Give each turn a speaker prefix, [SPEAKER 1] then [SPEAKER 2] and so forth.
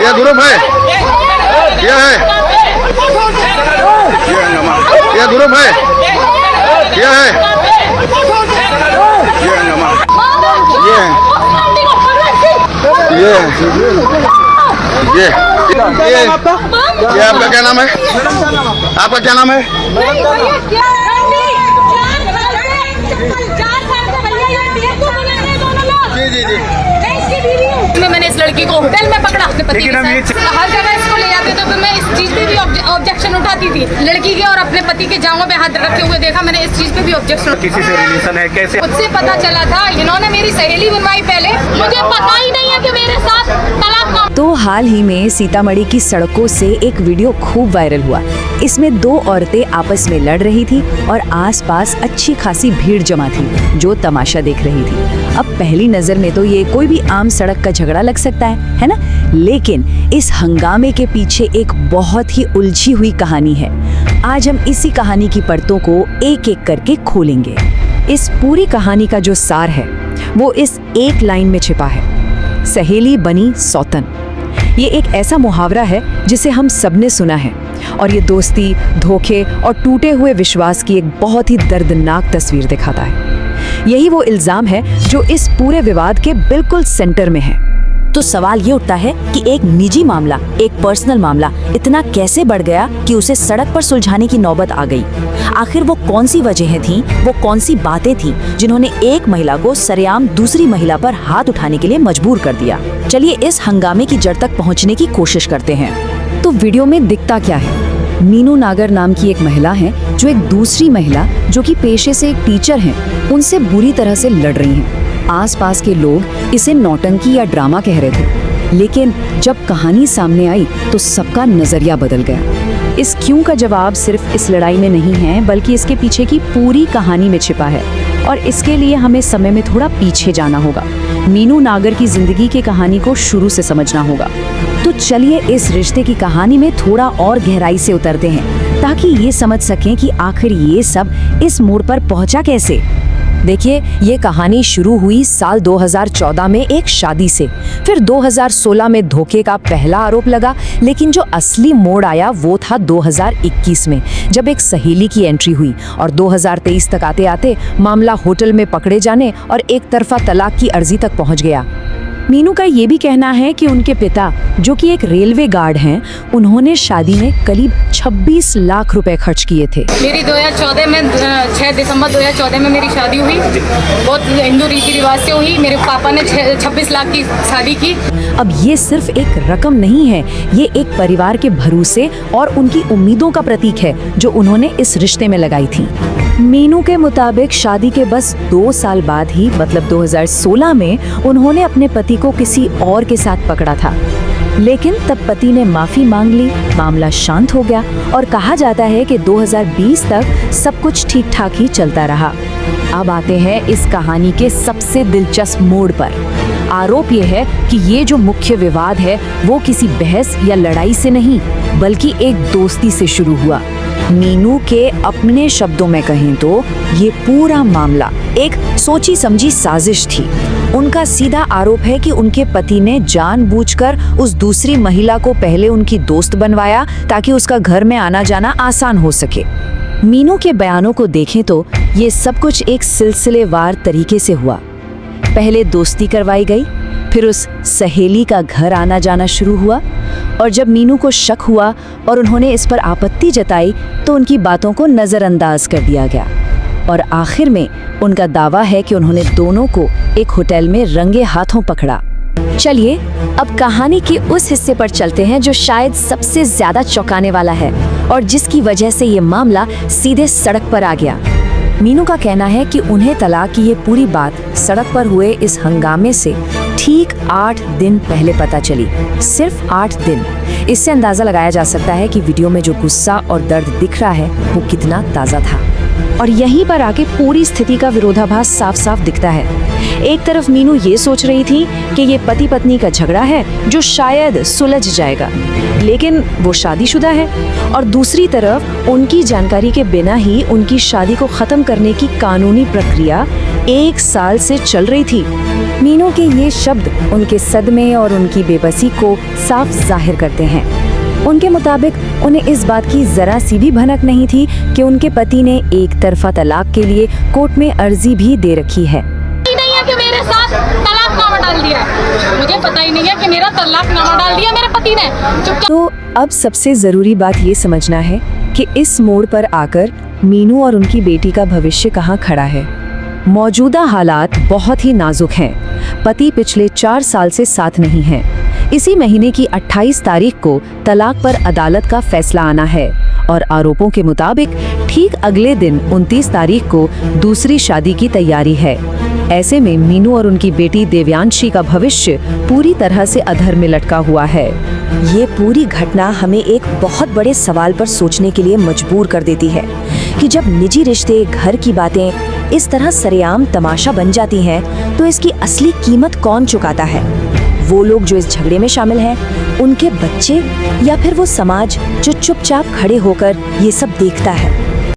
[SPEAKER 1] ये ग्रुप है, ये है, ये ग्रुप है, ये है, ये आपका क्या नाम है? आपका क्या नाम है? जी जी जी।
[SPEAKER 2] मैंने इस लड़की को होटल में पकड़ा अपने पति के साथ, हर जगह इसको ले जाते तो मैं इस चीज पे भी ऑब्जेक्शन उठाती थी। लड़की के और अपने पति के जांघों पे हाथ रखे हुए देखा मैंने, इस चीज पे भी ऑब्जेक्शन।
[SPEAKER 3] किसी से रिलेशन है कैसे?
[SPEAKER 2] मुझसे पता चला था, इन्होंने मेरी सहेली बनवाई पहले, मुझे पता ही नहीं है कि मेरे साथ तलाक का।
[SPEAKER 4] तो हाल ही में सीतामढ़ी की सड़कों से एक वीडियो खूब वायरल हुआ। इसमें दो औरतें आपस में लड़ रही थी और आसपास अच्छी खासी भीड़ जमा थी जो तमाशा देख रही थी। अब पहली नजर में तो ये कोई भी आम सड़क का झगड़ा लग सकता है ना? लेकिन इस हंगामे के पीछे एक बहुत ही उलझी हुई कहानी है। आज हम इसी कहानी की परतों को एक एक करके खोलेंगे। इस पूरी कहानी का जो सार है वो इस एक लाइन में छिपा है, सहेली बनी सौतन। ये एक ऐसा मुहावरा है जिसे हम सबने सुना है और ये दोस्ती, धोखे और टूटे हुए विश्वास की एक बहुत ही दर्दनाक तस्वीर दिखाता है। यही वो इल्जाम है जो इस पूरे विवाद के बिल्कुल सेंटर में है। तो सवाल ये उठता है कि एक निजी मामला, एक पर्सनल मामला इतना कैसे बढ़ गया कि उसे सड़क पर सुलझाने की नौबत आ गई? आखिर वो कौन सी वजहें थीं, वो कौन सी बातें थीं जिन्होंने एक महिला को सरेआम दूसरी महिला पर हाथ उठाने के लिए मजबूर कर दिया? चलिए इस हंगामे की जड़ तक पहुंचने की कोशिश करते हैं। तो वीडियो में दिखता क्या है? मीनू नागर नाम की एक महिला है जो एक दूसरी महिला जो कि पेशे से एक टीचर हैं, उनसे बुरी तरह से लड़ रही हैं। आसपास के लोग इसे नौटंकी या ड्रामा कह रहे थे, लेकिन जब कहानी सामने आई तो सबका नजरिया बदल गया। इस क्यों का जवाब सिर्फ इस लड़ाई में नहीं है, बल्कि इसके पीछे की पूरी कहानी में छिपा है और इसके लिए हमें समय में थोड़ा पीछे जाना होगा। मीनू नागर की जिंदगी की कहानी को शुरू से समझना होगा। तो चलिए इस रिश्ते की कहानी में थोड़ा और गहराई से उतरते हैं ताकि ये समझ सकें कि आखिर ये सब इस मोड़ पर पहुंचा कैसे। देखिए, ये कहानी शुरू हुई साल 2014 में एक शादी से। फिर 2016 में धोखे का पहला आरोप लगा, लेकिन जो असली मोड़ आया वो था 2021 में, जब एक सहेली की एंट्री हुई और 2023 तक आते आते मामला होटल में पकड़े जाने और एक तरफा तलाक की अर्जी तक पहुंच गया। मीनू का ये भी कहना है कि उनके पिता, जो कि एक रेलवे गार्ड हैं, उन्होंने शादी में करीब 26 लाख रुपए खर्च किए थे।
[SPEAKER 2] मेरी 2014 में 6 दिसंबर 2014 में मेरी शादी हुई, बहुत हिंदू रीति रिवाज से हुई। मेरे पापा ने 26 लाख की शादी की।
[SPEAKER 4] अब ये सिर्फ एक रकम नहीं है, ये एक परिवार के भरोसे और उनकी उम्मीदों का प्रतीक है जो उन्होंने इस रिश्ते में लगाई थी। मीनू के मुताबिक शादी के बस 2 साल बाद ही, मतलब 2016 में, उन्होंने अपने पति को किसी और के साथ पकड़ा था। लेकिन तब पति ने माफी मांग ली, मामला शांत हो गया और कहा जाता है कि 2020 तक सब कुछ ठीक ठाक ही चलता रहा। अब आते हैं इस कहानी के सबसे दिलचस्प मोड़ पर। आरोप ये है कि ये जो मुख्य विवाद है वो किसी बहस या लड़ाई से नहीं, बल्कि एक दोस्ती से शुरू हुआ। मीनू के अपने शब्दों में कहें तो ये पूरा मामला एक सोची समझी साजिश थी। उनका सीधा आरोप है कि उनके पति ने जानबूझकर उस दूसरी महिला को पहले उनकी दोस्त बनवाया ताकि उसका घर में आना जाना आसान हो सके। मीनू के बयानों को देखें तो ये सब कुछ एक सिलसिलेवार तरीके से हुआ। पहले दोस्ती करवाई गई, फिर उस सहेली का घर आना जाना शुरू हुआ और जब मीनू को शक हुआ और उन्होंने इस पर आपत्ति जताई तो उनकी बातों को नज़रअंदाज कर दिया गया और आखिर में उनका दावा है कि उन्होंने दोनों को एक होटल में रंगे हाथों पकड़ा। चलिए अब कहानी के उस हिस्से पर चलते हैं जो शायद सबसे ज्यादा चौंकाने वाला है और जिसकी वजह से ये मामला सीधे सड़क पर आ गया। मीनू का कहना है कि उन्हें तलाक की ये पूरी बात सड़क पर हुए इस हंगामे से ठीक 8 दिन पहले पता चली। सिर्फ 8 दिन। इससे अंदाजा लगाया जा सकता है कि वीडियो में जो गुस्सा और दर्द दिख रहा है वो कितना ताज़ा था। और यहीं पर आके पूरी स्थिति का विरोधाभास साफ साफ दिखता है। एक तरफ मीनू ये सोच रही थी कि ये पति पत्नी का झगड़ा है जो शायद सुलझ जाएगा, लेकिन वो शादीशुदा है, और दूसरी तरफ उनकी जानकारी के बिना ही उनकी शादी को खत्म करने की कानूनी प्रक्रिया 1 साल से चल रही थी। मीनू के ये शब्द उनके सदमे और उनकी बेबसी को साफ जाहिर करते हैं। उनके मुताबिक उन्हें इस बात की जरा सी भी भनक नहीं थी कि उनके पति ने एक तरफा तलाक के लिए कोर्ट में अर्जी भी दे रखी है।
[SPEAKER 2] नहीं है कि मेरे साथ तलाकनामा डाल दिया, मुझे पता ही नहीं है कि मेरा तलाकनामा डाल दिया मेरे पति ने।
[SPEAKER 4] तो अब सबसे जरूरी बात ये समझना है कि इस मोड़ पर आकर मीनू और उनकी बेटी का भविष्य कहाँ खड़ा है। मौजूदा हालात बहुत ही नाजुक हैं। पति पिछले 4 साल से साथ नहीं हैं। इसी महीने की 28 तारीख को तलाक पर अदालत का फैसला आना है और आरोपों के मुताबिक ठीक अगले दिन 29 तारीख को दूसरी शादी की तैयारी है। ऐसे में मीनू और उनकी बेटी देवयांशी का भविष्य पूरी तरह से अधर में लटका हुआ है। ये पूरी घटना हमें एक बहुत बड़े सवाल पर सोचने के लिए मजबूर कर देती है कि जब निजी रिश्ते, घर की बातें इस तरह सरेआम तमाशा बन जाती हैं, तो इसकी असली कीमत कौन चुकाता है? वो लोग जो इस झगड़े में शामिल हैं, उनके बच्चे, या फिर वो समाज जो चुपचाप खड़े होकर ये सब देखता है?